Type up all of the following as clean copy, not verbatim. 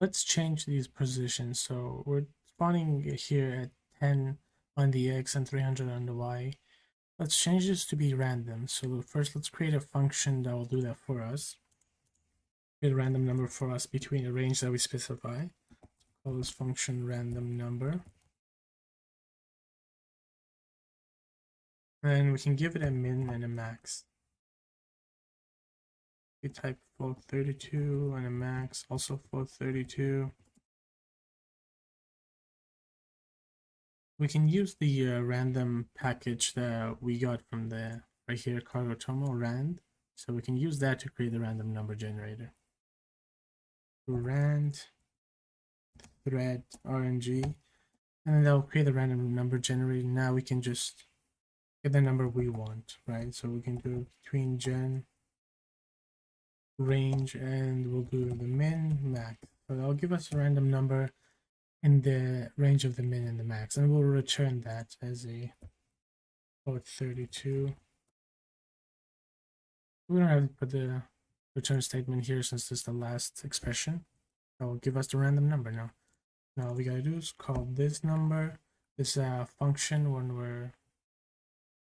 Let's change these positions. So we're spawning here at 10 on the X and 300 on the Y. Let's change this to be random. So first let's create a function that will do that for us. Create a random number for us between a range that we specify. Call this function random number. And we can give it a min and a max. We type float 32 and a max, also float 32. We can use the random package that we got from the right here, cargo terminal rand. So we can use that to create the random number generator. Rand thread RNG, and then that'll create the random number generator. Now we can just get the number we want, right? So we can do between gen range, and we'll do the min max. So that'll give us a random number in the range of the min and the max, and we'll return that as a float 32. We don't have to put the return statement here since this is the last expression. That will give us the random number now. Now all we gotta do is call this number, this function when we're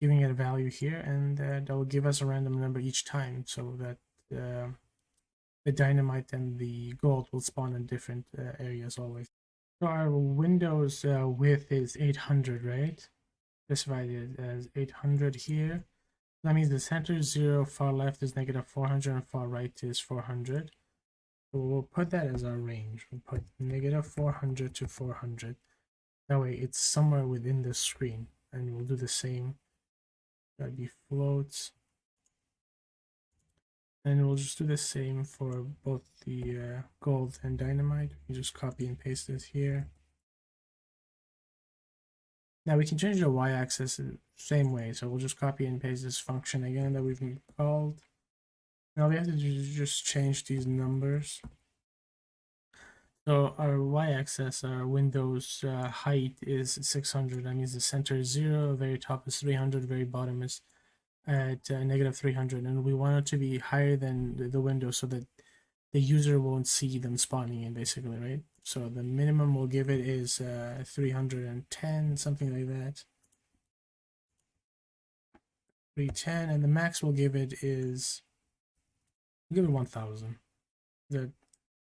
giving it a value here, and that will give us a random number each time, so that the dynamite and the gold will spawn in different areas always. So our Windows width is 800, right? Specified it as 800 here. That means the center is 0, far left is negative 400, and far right is 400. So we'll put that as our range. We'll put negative 400 to 400. That way it's somewhere within the screen. And we'll do the same. That'd be floats. And we'll just do the same for both the gold and dynamite. You just copy and paste this here. Now we can change the y-axis the same way. So we'll just copy and paste this function again that we've called. Now we have to just change these numbers. So our y-axis, our Windows height is 600. That means the center is 0, very top is 300, very bottom is at negative 300. And we want it to be higher than the window so that the user won't see them spawning in, basically, right? So the minimum we'll give it is 310, something like that. 310, and the max we'll give it is, we'll give it 1000.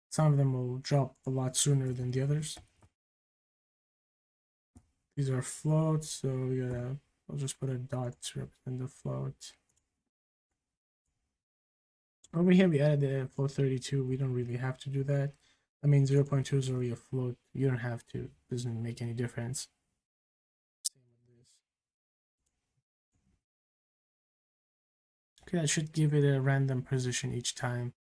Some of them will drop a lot sooner than the others. These are floats, so I'll just put a dot to represent the float. Over here we added the float 32. We don't really have to do that. I mean 0.2 is already a float. You don't have to. It doesn't make any difference. Same with this. Okay, that should give it a random position each time.